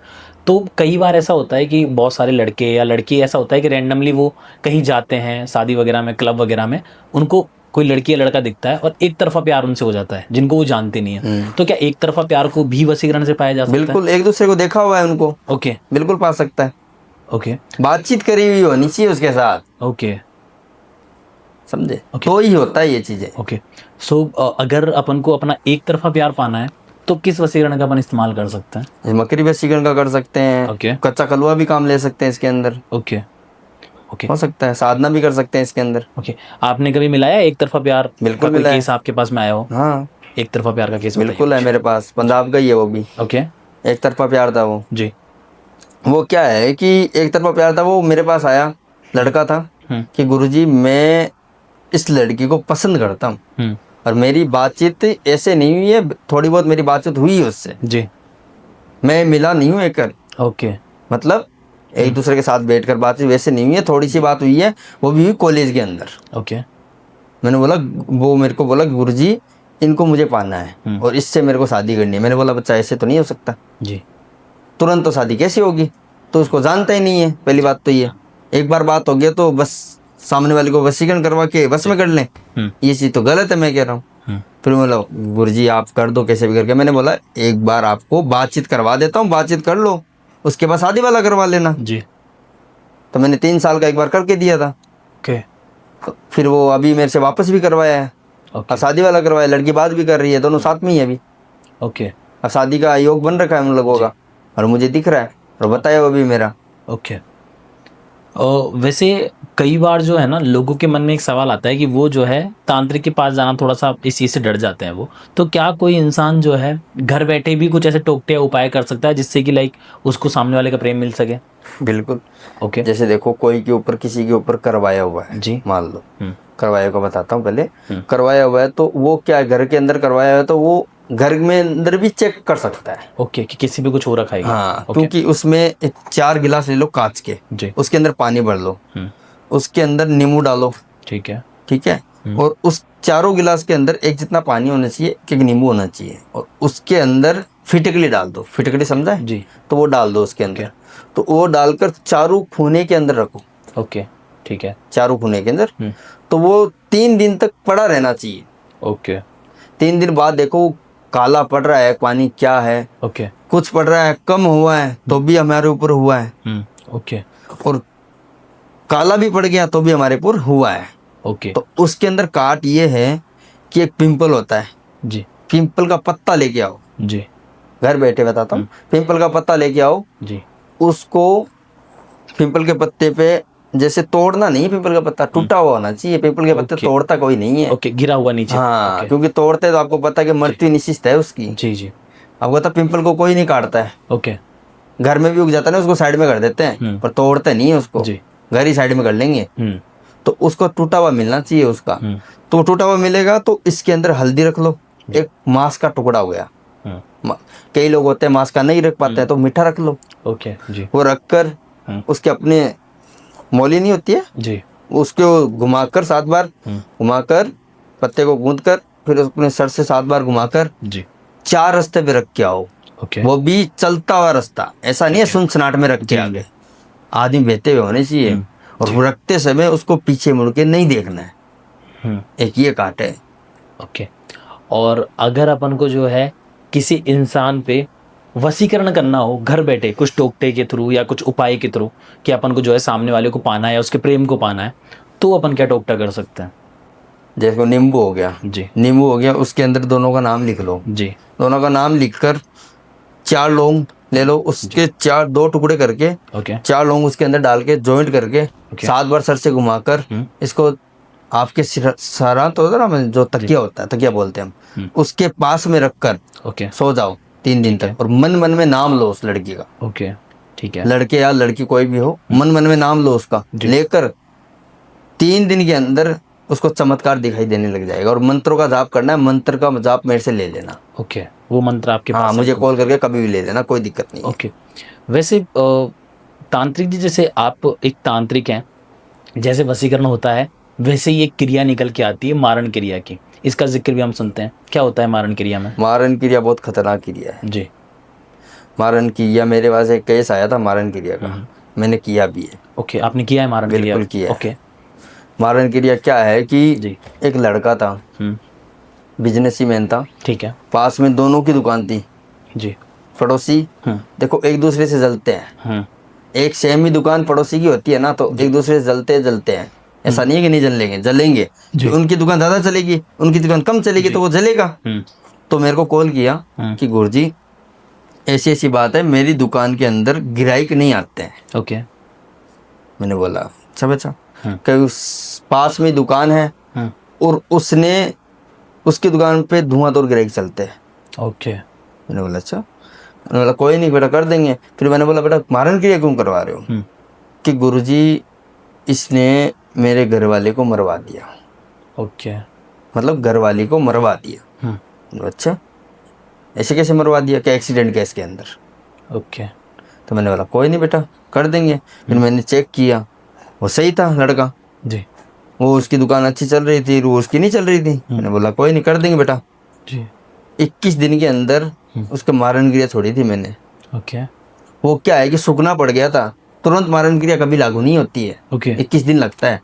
तो कई बार ऐसा होता है कि बहुत सारे लड़के या लड़की ऐसा होता है कि रैंडमली वो कहीं जाते हैं शादी वगैरह में, क्लब वगैरह में, उनको कोई लड़की या लड़का दिखता है और एक तरफा प्यार उनसे हो जाता है जिनको वो जानते नहीं है। तो क्या एक तरफा प्यार को भी वसीकरण से पाया जा सकता है? बिल्कुल, एक दूसरे को देखा हुआ है उनको। ओके। बिल्कुल पा सकता है। ओके। बातचीत करी हुई होनी चाहिए उसके साथ। ओके। समझे? तो ही होता है ये चीजें। ओके। सो अगर अपन को अपना एक तरफा प्यार पाना है तो किस वसीकरण का अपन इस्तेमाल कर सकते हैं? मकरी वसीकरण का कर सकते हैं। ओके। कच्चा कलवा भी काम ले सकते हैं इसके अंदर। ओके। ओके। हो सकता है, साधना भी कर सकते हैं इसके अंदर। ओके। आपने कभी मिलाया एक तरफा प्यार? बिल्कुल मिला है। केस आपके पास में आया हो? हाँ, एक तरफा प्यार का केस बिल्कुल है मेरे पास, पंजाब का ही है वो भी। ओके। एक तरफा प्यार था वो जी। वो क्या है कि एक तरफा प्यार था, वो मेरे पास आया लड़का था कि गुरुजी मैं इस लड़की को पसंद करता हूँ और मेरी बातचीत ऐसे नहीं हुई है, थोड़ी बहुत मेरी बातचीत हुई है उससे जी, मैं मिला नहीं हूँ एक। ओके। मतलब एक दूसरे के साथ बैठकर बातचीत वैसे नहीं हुई है, थोड़ी सी बात हुई है, वो भी हुई कॉलेज के अंदर। ओके। मैंने बोला, वो मेरे को बोला गुरुजी इनको मुझे पाना है और इससे मेरे को शादी करनी है। मैंने बोला बच्चा ऐसे तो नहीं हो सकता जी, तुरंत तो शादी कैसे होगी, तो उसको जानता ही नहीं है। पहली बात तो ये, एक बार बात हो गया तो बस सामने वाले को वसीकरण करवा के बस में कर लें, ये चीज़ तो गलत है मैं कह रहा हूँ। फिर बोला गुरुजी आप कर दो कैसे भी करके। मैंने बोला एक बार आपको बातचीत करवा देता हूँ, बातचीत कर लो, उसके बाद शादी वाला करवा लेना जी। तो मैंने 3 साल का एक बार करके दिया था। ओके। तो फिर वो अभी मेरे से वापस भी करवाया है और शादी वाला करवाया, लड़की बात भी कर रही है, दोनों साथ में ही है अभी। ओके। अब शादी का योग बन रखा है हम लोगों का, और मुझे दिख रहा है और बताया वो भी मेरा। ओके। वैसे कई बार जो है ना, लोगों के मन में एक सवाल आता है कि वो जो है तांत्रिक के पास जाना थोड़ा सा इस चीज़ से डर जाते हैं वो। तो क्या कोई इंसान जो है घर बैठे भी कुछ ऐसे टोकटे या उपाय कर सकता है जिससे कि लाइक उसको सामने वाले का प्रेम मिल सके? बिल्कुल। ओके। जैसे देखो, कोई के ऊपर किसी के ऊपर करवाया हुआ है जी। मान लो, हम्म। करवाया को बताता हूँ पहले। करवाया हुआ है तो वो क्या है, घर के अंदर करवाया हुआ है तो वो घर में अंदर भी चेक कर सकता है। ओके, कि किसी भी कुछ हो रखा है क्या? हाँ, ओके। क्योंकि उसमें एक 4 गिलास ले लो कांच के, जी। उसके अंदर पानी भर लो, हम्म। उसके अंदर नींबू डालो, ठीक है। ठीक है, और उस चारों गिलास के अंदर एक जितना पानी होना चाहिए, एक नींबू होना चाहिए, और उसके अंदर फिटकली डाल दो। फिटकली समझा है? जी। तो वो डाल दो उसके अंदर। तो वो डालकर चारों खूने के अंदर रखो। ओके, ठीक है। चारों खूने के अंदर। तो वो 3 दिन तक पड़ा रहना चाहिए। ओके। 3 दिन बाद देखो काला पड़ रहा है पानी, क्या है, ओके। कुछ पड़ रहा है, कम हुआ है तो भी हमारे ऊपर हुआ है, ओके। और काला भी पड़ गया तो भी हमारे ऊपर हुआ है। ओके। तो उसके अंदर काट ये है कि एक पिंपल होता है, जी। पिंपल का पत्ता लेके आओ। जी। घर बैठे बताता हूँ। पिंपल का पत्ता लेके आओ, जी। उसको पिंपल के पत्ते पे जैसे तोड़ना नहीं, पिंपल का पत्ता टूटा हुआ होना चाहिए। पिंपल के पत्ते ओके। तोड़ता कोई नहीं है। ओके, गिरा हुआ नीचे। हाँ, ओके। क्योंकि तोड़ते तो आपको पता है कि मृत्यु निश्चित है उसकी। जी जी। आपको पता पिंपल को कोई नहीं काटता है, ओके। घर में भी उग जाता है ना, उसको साइड में कर देते हैं, पर तोड़ते नहीं है उसको। जी। घर ही साइड में कर लेंगे। तो उसको टूटा हुआ मिलना चाहिए उसका। तो टूटा हुआ मिलेगा तो इसके अंदर हल्दी रख लो, एक मांस का टुकड़ा हो गया। कई लोग होते हैं मांस का नहीं रख पाते हैं, तो मीठा रख लो। ओके जी। वो रखकर उसके अपने मौली नहीं होती है जी। उसको घुमाकर 7 बार, घुमाकर पत्ते को गूंदकर, फिर अपने सर से 7 बार घुमाकर जी। 4 रास्ते पे रख के आओ। ओके। वो भी चलता हुआ रास्ता, ऐसा नहीं है सुनसनाट में रख के आगे। आदमी बहते हुए होने चाहिए, और वो रखते समय उसको पीछे मुड़ के नहीं देखना है। एक ये काट है। ओके। और अगर अपन को जो है किसी इंसान पे वशीकरण करना हो घर बैठे कुछ टोकटे के थ्रू या कुछ उपाय के थ्रू, कि अपन को जो है सामने वाले को पाना है या उसके प्रेम को पाना है, तो अपन क्या टोकटा कर सकते हैं? जैसे नींबू हो गया। जी। नींबू हो गया, उसके अंदर दोनों का नाम लिख लो। जी। दोनों का नाम लिखकर 4 लौंग ले लो, उसके 2 टुकड़े करके, ओके। 4 लौंग उसके अंदर डाल के जॉइंट करके 7 बार सर से घुमाकर इसको आपके सरांत तो होता है ना, जो तकिया होता है, तकिया बोलते हैं हम, उसके पास में रखकर ओके सो जाओ 3 दिन तक, और मन मन में नाम लो उस लड़की का। ओके, ठीक है। लड़के या लड़की कोई भी हो, मन मन में नाम लो उसका, लेकर 3 दिन के अंदर उसको चमत्कार दिखाई देने लग जाएगा। और मंत्रों का जाप करना है, मंत्र का जाप मेरे से ले लेना। ओके, वो मंत्र आपके हाँ, पास मुझे है? कॉल करके कभी भी ले लेना, कोई दिक्कत नहीं है। ओके। वैसे तांत्रिक जी, जैसे आप एक तांत्रिक हैं, जैसे वशीकरण होता है वैसे ही एक क्रिया निकल के आती है मारण क्रिया की, इसका जिक्र भी हम सुनते हैं। क्या होता है मारण क्रिया में? मारण क्रिया बहुत खतरनाक क्रिया है जी। मारण क्रिया, मेरे पास एक केस आया था मारण क्रिया का, मैंने किया भी है। ओके, आपने किया है मारण क्रिया? बिल्कुल किया है। ओके। मारण क्रिया क्या है कि जी। एक लड़का था, बिजनेसमैन था, ठीक है। पास में दोनों की दुकान थी, जी। पड़ोसी। देखो एक दूसरे से जलते हैं, एक सेम ही दुकान पड़ोसी की होती है ना, तो एक दूसरे से जलते हैं। ऐसा नहीं है कि नहीं जलेंगे, जलेंगे। तो उनकी दुकान ज्यादा चलेगी, उनकी दुकान कम चलेगी, तो वो जलेगा। तो मेरे को कॉल किया कि गुरुजी ऐसी ऐसी बात है, मेरी दुकान के अंदर गिराइक नहीं आते हैं। ओके। मैंने बोला अच्छा बच्चा, कहीं पास में दुकान है और उसने उसकी दुकान पे धुआंधार गिराइक चलते हैं। ओके। मैंने बोला अच्छा। मैंने बोला कोई नहीं बेटा, कर देंगे। फिर मैंने बोला बेटा मारण क्रिया क्यों करवा रहे हो? कि गुरुजी इसने मेरे घर वाले को मरवा दिया। ओके। मतलब घर वाली को मरवा दिया। अच्छा, ऐसे कैसे मरवा दिया? क्या एक्सीडेंट केस के अंदर? ओके। तो मैंने बोला कोई नहीं बेटा, कर देंगे। फिर मैंने चेक किया, वो सही था लड़का। जी। वो उसकी दुकान अच्छी चल रही थी, वो उसकी नहीं चल रही थी। मैंने बोला कोई नहीं, कर देंगे बेटा। जी। 21 दिन के अंदर उसका मारण क्रिया छोड़ी थी मैंने। ओके। वो क्या है कि सूखना पड़ गया था, तुरंत मारण क्रिया कभी लागू नहीं होती है। ओके। 21 दिन लगता है।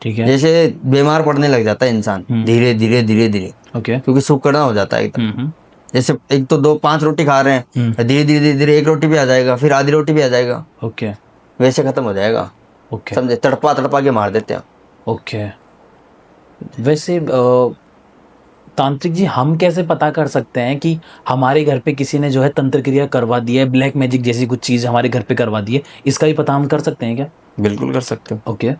ठीक है। जैसे बीमार पड़ने लग जाता है इंसान, धीरे धीरे धीरे धीरे, ओके। क्योंकि सूखना हो जाता है एकदम। जैसे एक तो 2-5 रोटी खा रहे हैं, धीरे धीरे धीरे धीरे 1 रोटी भी आ जाएगा, फिर आधी रोटी भी आ जाएगा। ओके। वैसे खत्म हो जाएगा। ओके। समझे? तड़पा तड़पा के मार देते हैं। ओके। वैसे तांत्रिक जी, हम कैसे पता कर सकते हैं कि हमारे घर पे किसी ने जो है तंत्र क्रिया करवा दी है, ब्लैक मैजिक जैसी कुछ चीज़ हमारे घर पे करवा दी है, इसका भी पता हम कर सकते हैं क्या? बिल्कुल कर सकते हो। ओके।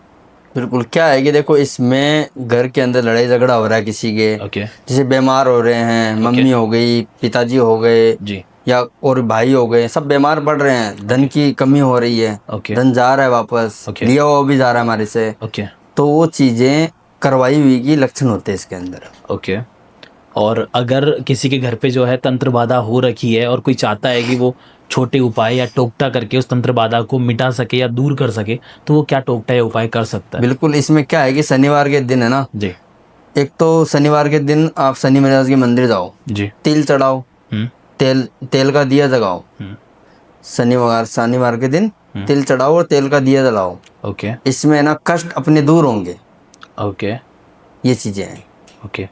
बिल्कुल, क्या है कि देखो इसमें घर के अंदर लड़ाई झगड़ा हो रहा है किसी के, ओके। जैसे बीमार हो रहे हैं, मम्मी हो गई, पिताजी हो गए, जी। या और भाई हो गए, सब बीमार पड़ रहे हैं, धन की कमी हो रही है, ओके। धन जा रहा है वापस, ओके। लिया हुआ भी जा रहा है हमारे से, ओके। तो वो चीजें करवाई हुई की लक्षण होते हैं इसके अंदर। ओके। और अगर किसी के घर पे जो है तंत्र बाधा हो रखी है और कोई चाहता है कि वो छोटे उपाय या टोकटा करके उस तंत्र बाधा को मिटा सके या दूर कर सके, तो वो क्या टोकटा या उपाय कर सकता है? बिल्कुल, इसमें क्या है कि शनिवार के दिन है ना, जी। एक तो शनिवार के दिन आप शनि महाराज के मंदिर जाओ, जी। तिल चढ़ाओ, तेल का दिया जगाओ। शनिवार के दिन तिल चढ़ाओ और तेल का दिया जलाओ। ओके। इसमें ना कष्ट अपने दूर होंगे। ओके। ये चीजें हैं। ओके।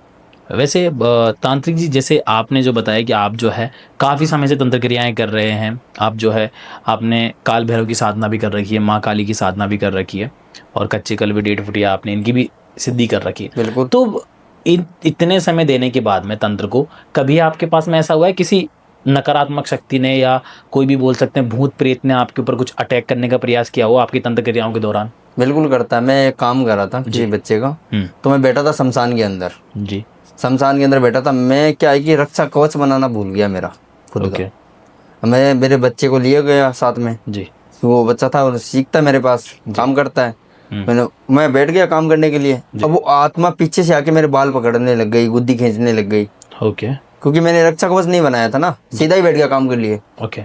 वैसे तांत्रिक जी, जैसे आपने जो बताया कि आप जो है काफ़ी समय से तंत्र क्रियाएं कर रहे हैं, आप जो है आपने काल भैरव की साधना भी कर रखी है, माँ काली की साधना भी कर रखी है, और कच्चे कल भी 1.5 फुटिया आपने इनकी भी सिद्धि कर रखी है। बिल्कुल। तो इतने समय देने के बाद में तंत्र को कभी आपके पास में ऐसा हुआ है किसी नकारात्मक शक्ति ने या कोई भी बोल सकते हैं भूत प्रेत ने आपके ऊपर कुछ अटैक करने का प्रयास किया हो आपकी तंत्र क्रियाओं के दौरान? बिल्कुल करता है। मैं एक काम कर रहा था किसी बच्चे का, तो मैं बैठा था शमशान के अंदर। जी। शमशान के अंदर बैठा था मैं, क्या है कि रक्षा कवच बनाना भूल गया मेरा खुद ओके। का। मैं मेरे बच्चे को लिए गया साथ में। जी। वो बच्चा था, वो सीखता मेरे पास, काम करता है। मैं बैठ गया काम करने के लिए। अब वो आत्मा पीछे से आके मेरे बाल पकड़ने लग गई, गुद्दी खींचने लग गई। ओके। क्योंकि मैंने रक्षा कवच नहीं बनाया था ना, सीधा ही बैठ गया काम के लिए। ओके।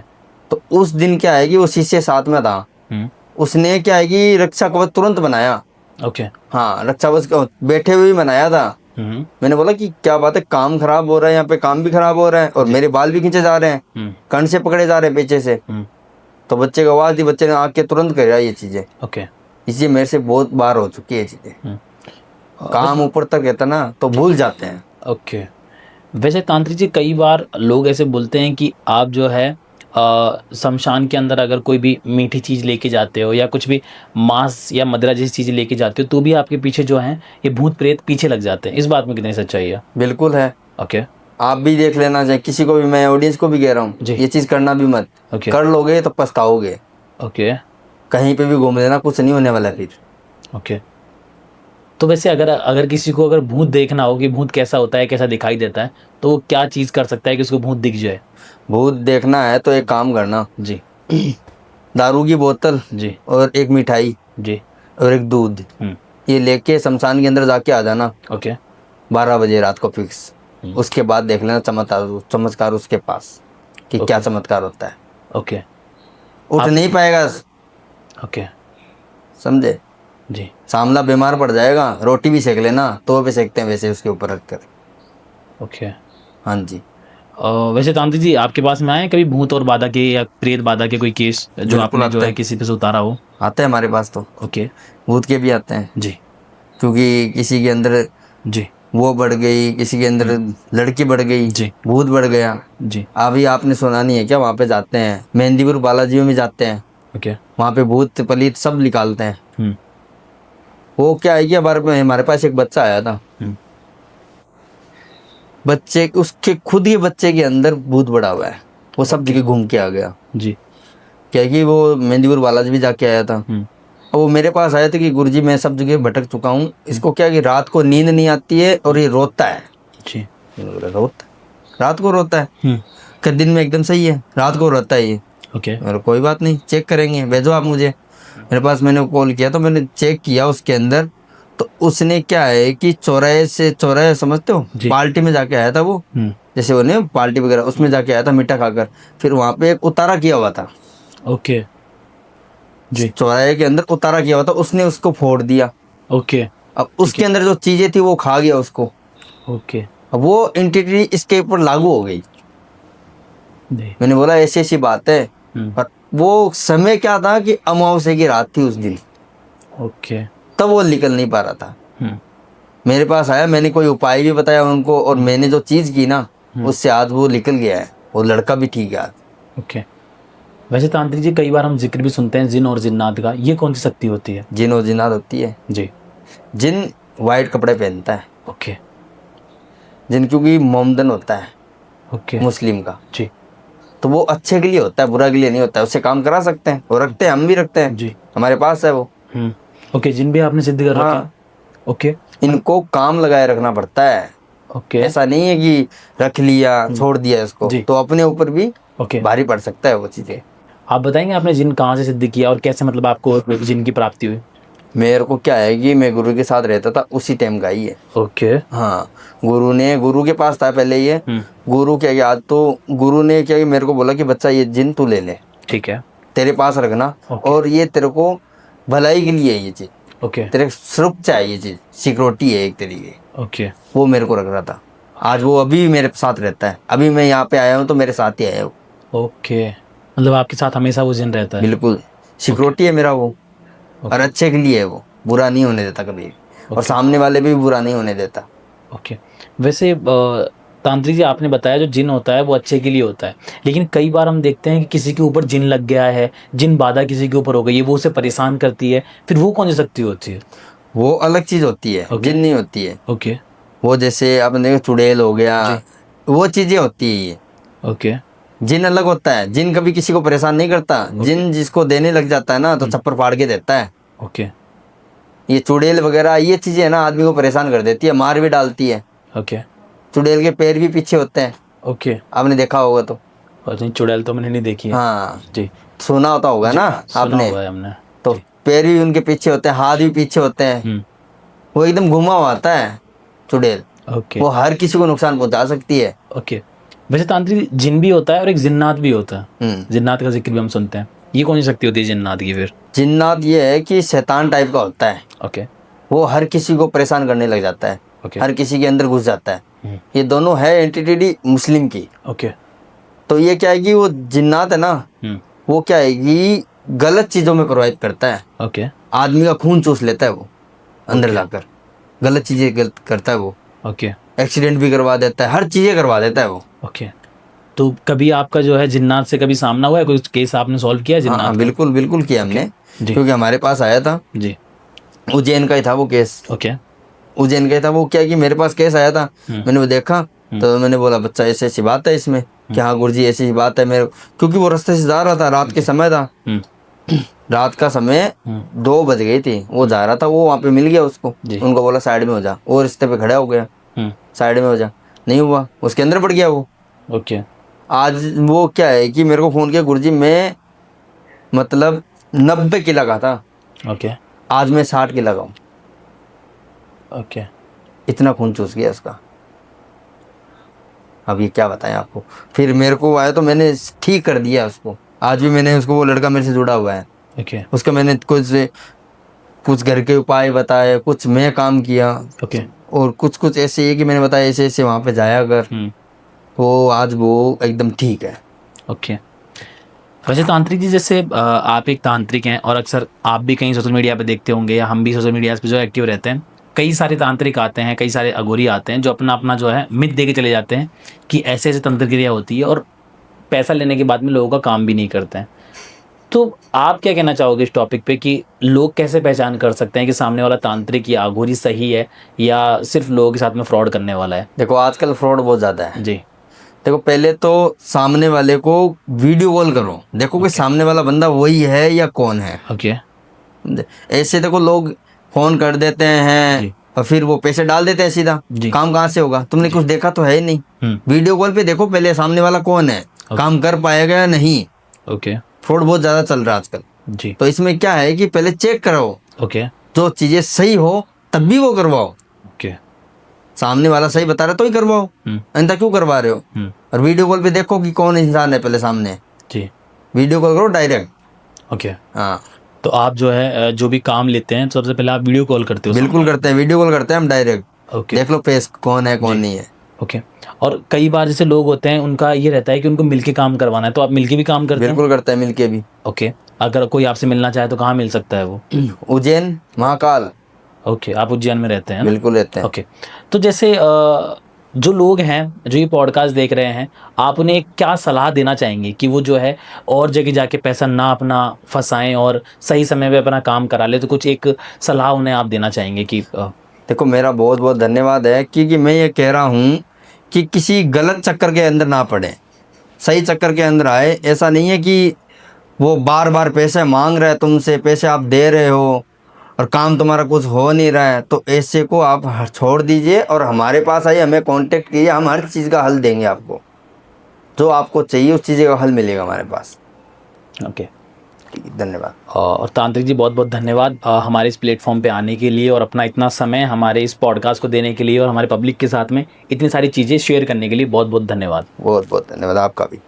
तो उस दिन क्या है कि वो शिष्य साथ में था, उसने क्या है कि रक्षा कवच तुरंत बनाया। ओके। हाँ, रक्षा कवच बैठे हुए ही बनाया था। मैंने बोला कि क्या बात है, काम खराब हो रहा है, यहाँ पे काम भी खराब हो रहा है और मेरे बाल भी खींचे जा रहे हैं, कण से पकड़े जा रहे हैं पीछे से। तो बच्चे को आवाज दी, बच्चे ने आके तुरंत करा ये चीजें। ओके। इसलिए मेरे से बहुत बार हो चुकी है चीजें। काम ऊपर तक रहता ना तो भूल जाते हैं। ओके। वैसे तांत्रिक जी, कई बार लोग ऐसे बोलते हैं कि आप जो है शमशान के अंदर अगर कोई भी मीठी चीज़ लेके जाते हो या कुछ भी मांस या मदिरा जैसी चीज़ें लेके जाते हो तो भी आपके पीछे जो है ये भूत प्रेत पीछे लग जाते हैं, इस बात में कितनी सच्चाई है? बिल्कुल है। ओके। आप भी देख लेना चाहिए, किसी को भी, मैं ऑडियंस को भी कह रहा हूँ, ये चीज करना भी मत। ओके। कर लोगे तो पछताओगे। ओके। कहीं पे भी घूम लेना, कुछ नहीं होने वाला फिर। ओके। तो वैसे अगर किसी को अगर भूत देखना हो कि भूत कैसा होता है, कैसा दिखाई देता है, तो वो क्या चीज़ कर सकता है कि उसको भूत दिख जाए? भूत देखना है तो एक काम करना जी। दारू की बोतल जी और एक मिठाई जी और एक दूध, ये लेके शमशान के अंदर जाके आ जाना। ओके। 12 बजे रात को फिक्स। उसके बाद देख लेना चमत्कार उसके पास कि क्या चमत्कार होता है। ओके। उठ नहीं पाएगा। ओके। समझे? जी। सामला बीमार पड़ जाएगा, रोटी भी सेक लेना, तो भी सेकते हैं वैसे उसके ऊपर रखकर। ओके। हाँ जी। वैसे तांत्रिक जी, आपके पास में आए कभी भूत और बाधा के या प्रेत बाधा के कोई केस जो आपने जो है किसी पे से उतारा हो? आते हैं हमारे पास तो। ओके। भूत के भी आते हैं जी। क्योंकि किसी के अंदर जी वो बढ़ गई, किसी के अंदर लड़की बढ़ गई, जी। भूत बढ़ गया। जी। अभी आपने सुना नहीं है क्या? वहाँ पे जाते हैं, मेहंदीपुर बालाजी में जाते हैं। ओके। वहाँ पे भूत पलीत सब निकालते हैं। वो क्या है कि हमारे पास एक बच्चा आया था, बच्चे उसके खुद ही बच्चे के अंदर भूत बड़ा हुआ है, वो सब जगह घूम के आ गया। जी। क्या है कि वो मेहंदीपुर बालाजी भी जाके आया था। वो मेरे पास आया था कि गुरुजी मैं सब जगह भटक चुका हूँ, इसको क्या कि रात को नींद नहीं आती है और ये रोता है। जी। रात को रोता है, कि दिन में एकदम सही है, रात को रोता है ये। ओके। कोई बात नहीं, चेक करेंगे, भेजो आप मुझे। मेरे पास मैंने कॉल किया तो मैंने चेक किया उसके अंदर, तो उसने क्या है कि चौराहे समझते हो, पार्टी में जाके आया था वो, जैसे वो नहीं पार्टी वगैरह, उसमें जाके आया था मीठा खाकर, फिर वहाँ पे एक उतारा किया हुआ था। ओके। जी। चौराहे के अंदर उतारा किया हुआ था, उसने उसको फोड़ दिया। ओके। अब उसके अंदर जो चीजें थी वो खा गया उसको। ओके। अब वो एंटिटी इसके ऊपर लागू हो गई। मैंने बोला ऐसी ऐसी बात है, पर वो समय क्या था कि अमावस्या की रात थी उस दिन। ओके। तब वो निकल नहीं पा रहा था। मेरे पास आया, मैंने कोई उपाय भी बताया उनको, और मैंने जो चीज की ना उससे आज वो निकल गया है, वो लड़का भी ठीक है आज। ओके। वैसे तांत्रिक जी, कई बार हम जिक्र भी सुनते हैं जिन और जिन्नात का, ये कौन सी शक्ति होती है? जिन और जिन्नात होती है जी। जिन वाइट कपड़े पहनता है। ओके। जिन क्योंकि मोमदन होता है ओके मुस्लिम का, जी तो वो अच्छे के लिए होता है, बुरा के लिए नहीं होता है। उससे काम करा सकते हैं, वो रखते हैं, हम भी रखते हैं, जी हमारे पास है वो। ओके जिन भी आपने सिद्ध कर रखे हैं हाँ, ओके इनको काम लगाए रखना पड़ता है। ओके ऐसा नहीं है कि रख लिया छोड़ दिया इसको, जी। तो अपने ऊपर भी ओके भारी पड़ सकता है वो चीजें। आप बताएंगे आपने जिन कहाँ से सिद्ध किया और कैसे मतलब आपको जिन की प्राप्ति हुई? मेरे को क्या है कि मैं गुरु के साथ रहता था, उसी टाइम का ही है। ओके हाँ, गुरु के पास था पहले ये। हम्म। गुरु क्या किया, आज तो गुरु ने क्या किया, मेरे को बोला कि बच्चा ये जिन तू ले ले, ठीक है तेरे पास रखना, ओके। और ये तेरे को भलाई के लिए है ये चीज, ओके तेरे सुरक्षा है ये चीज, सिक्योरिटी है एक तरीके। ओके वो मेरे को रख रहा था। आज वो अभी भी मेरे साथ रहता है, अभी मैं यहाँ पे आया हूँ तो मेरे साथ ही आया हूँ। ओके मतलब आपके साथ हमेशा वो जिन रहता है? बिल्कुल, सिक्योरिटी है मेरा वो, और ओके अच्छे के लिए है वो, बुरा नहीं होने देता कभी भी, और सामने वाले भी बुरा नहीं होने देता। ओके वैसे तांत्रिक जी आपने बताया जो जिन होता है वो अच्छे के लिए होता है, लेकिन कई बार हम देखते हैं कि किसी के ऊपर जिन लग गया है, जिन बाधा किसी के ऊपर हो गई है, वो उसे परेशान करती है, फिर वो कौन सी शक्ति होती है? वो अलग चीज होती है, ओके। जिन नहीं होती है। ओके वो जैसे आपने देखो चुड़ैल हो गया, वो चीजें होती है। ये ओके जिन अलग होता है, जिन कभी किसी को परेशान नहीं करता। जिन जिसको देने लग जाता है ना तो छप्पर फाड़ के देता है। ओके ये चुड़ैल वगैरह ये चीजें है ना, आदमी को परेशान कर देती है, मार भी डालती है। ओके चुड़ैल के पैर भी पीछे होते हैं, ओके आपने देखा होगा तो। और नहीं चुड़ैल तो मैंने नहीं देखी है। हाँ, जी सुना होता होगा ना सुना आपने। हुआ है हमने। तो पैर भी उनके पीछे होते हैं, हाथ भी पीछे होते हैं। वो एकदम घुमा हुआ आता है चुड़ैल। ओके वो हर किसी को नुकसान पहुंचा सकती है। ओके वैसे तांत्रिक जिन भी होता है और एक जिन्नात भी होता है, हम्म। जिन्नात का जिक्र भी हम सुनते हैं, ये कौन सी शक्ति होती है जिन्नात की फिर? जिन्नात ये है कि शैतान टाइप का होता है। ओके वो हर किसी को परेशान करने लग जाता है, ओके हर किसी के अंदर घुस जाता है। ये दोनों है एंटिटी मुस्लिम की। ओके तो ये क्या है कि वो जिन्नात है ना, वो क्या है कि गलत चीजों में प्रभावित करता है। ओके आदमी का खून चूस लेता है वो, अंदर जाकर गलत चीजें करता है वो। ओके एक्सीडेंट भी करवा देता है, हर चीजें करवा देता है वो। ओके तो कभी आपका जो है जिन्नात से कभी सामना हुआ है, कोई केस आपने सॉल्व किया है जिन्नात हाँ का? बिल्कुल बिल्कुल किया हमने, जी। क्योंकि हमारे पास आया था, जी उज्जैन का ही था वो केस। ओके उज्जैन का ही था वो। क्या है कि मेरे पास केस आया था, मैंने वो देखा तो मैंने बोला बच्चा ऐसी ऐसी बात है इसमें, कि हाँ गुरुजी ऐसी ऐसी बात है मेरे। क्योंकि वो रास्ते से जा रहा था, रात के समय था, रात का समय 2 बज गई थी, वो जा रहा था, वो वहाँ पे मिल गया उसको। उनको बोला साइड में हो जा, वो रिश्ते पे खड़ा हो गया, साइड में हो जा, नहीं हुआ, उसके अंदर पड़ गया वो। ओके आज वो क्या है कि मेरे को फोन किया, गुरुजी मैं मतलब 90 किलो का था, ओके आज मैं 60 किलो का हूँ। ओके इतना खून चूस गया उसका। अब ये क्या बताएं आपको। फिर मेरे को आया तो मैंने ठीक कर दिया उसको। आज भी मैंने उसको, वो लड़का मेरे से जुड़ा हुआ है, ओके उसका मैंने कुछ घर के उपाय बताए, कुछ मैं काम किया, ओके और कुछ ऐसे है कि मैंने बताया ऐसे ऐसे वहाँ पे जाया अगर, वो आज वो एकदम ठीक है। ओके वैसे तांत्रिक जी जैसे आप एक तांत्रिक हैं और अक्सर आप भी कहीं सोशल मीडिया पे देखते होंगे, या हम भी सोशल मीडिया पे जो एक्टिव रहते हैं, कई सारे तांत्रिक आते हैं, कई सारे अघोरी आते हैं जो अपना अपना जो है मिथ दे के चले जाते हैं कि ऐसे ऐसे तंत्र क्रिया होती है, और पैसा लेने के बाद में लोगों का काम भी नहीं करते हैं। तो आप क्या कहना चाहोगे इस टॉपिक पे कि लोग कैसे पहचान कर सकते हैं कि सामने वाला तांत्रिक या अघोरी सही है या सिर्फ लोगों के साथ में फ्रॉड करने वाला है? देखो आजकल फ्रॉड बहुत ज़्यादा है जी। देखो पहले तो सामने वाले को वीडियो कॉल करो, देखो कि सामने वाला बंदा वही है या कौन है। ओके ऐसे देखो लोग फोन कर देते हैं और फिर वो पैसे डाल देते हैं सीधा, काम कहाँ से होगा, तुमने कुछ देखा तो है ही नहीं। वीडियो कॉल पे देखो पहले सामने वाला कौन है, काम कर पाएगा या नहीं। ओके फ्रॉड बहुत ज्यादा चल रहा है आजकल जी। तो इसमें क्या है कि पहले चेक कराओ, ओके जो चीजें सही हो तब भी वो करवाओ। ओके सामने वाला सही बता रहा तो ही करवाओ, अन्यथा क्यों करवा रहे हो। और वीडियो कॉल पे देखो कि कौन इंसान है पहले सामने जी, वीडियो कॉल करो डायरेक्ट। ओके हाँ, तो आप जो है जो भी काम लेते हैं सबसे पहले आप वीडियो कॉल करते हो? बिल्कुल करते हैं, वीडियो कॉल करते हैं हम डायरेक्ट। ओके देख लो फेस कौन है कौन नहीं है। ओके और कई बार जैसे लोग होते हैं उनका ये रहता है कि उनको मिलके काम करवाना है, तो आप मिलके भी काम करते हैं? बिल्कुल करते हैं मिलके भी। ओके अगर कोई आपसे मिलना चाहे तो कहाँ मिल सकता है वो? उज्जैन महाकाल। ओके आप उज्जैन में रहते हैं? बिल्कुल रहते हैं। ओके तो जैसे जो लोग हैं जो ये पॉडकास्ट देख रहे हैं, आप उन्हें क्या सलाह देना चाहेंगे कि वो जो है और जगह जाके पैसा ना अपना फंसाएं और सही समय पे अपना काम करा ले? तो कुछ एक सलाह उन्हें आप देना चाहेंगे कि देखो मेरा बहुत बहुत धन्यवाद है, क्योंकि मैं ये कह रहा हूँ कि किसी गलत चक्कर के अंदर ना पड़े, सही चक्कर के अंदर आए। ऐसा नहीं है कि वो बार बार पैसे मांग रहे हैं तुमसे, पैसे आप दे रहे हो और काम तुम्हारा कुछ हो नहीं रहा है, तो ऐसे को आप छोड़ दीजिए और हमारे पास आइए, हमें कांटेक्ट कीजिए, हम हर चीज़ का हल देंगे आपको। जो आपको चाहिए उस चीज़ का हल मिलेगा हमारे पास। ओके, ठीक है, धन्यवाद। और तांत्रिक जी बहुत बहुत धन्यवाद हमारे इस प्लेटफॉर्म पे आने के लिए और अपना इतना समय हमारे इस पॉडकास्ट को देने के लिए और हमारे पब्लिक के साथ में इतनी सारी चीज़ें शेयर करने के लिए बहुत बहुत धन्यवाद। बहुत बहुत धन्यवाद आपका भी।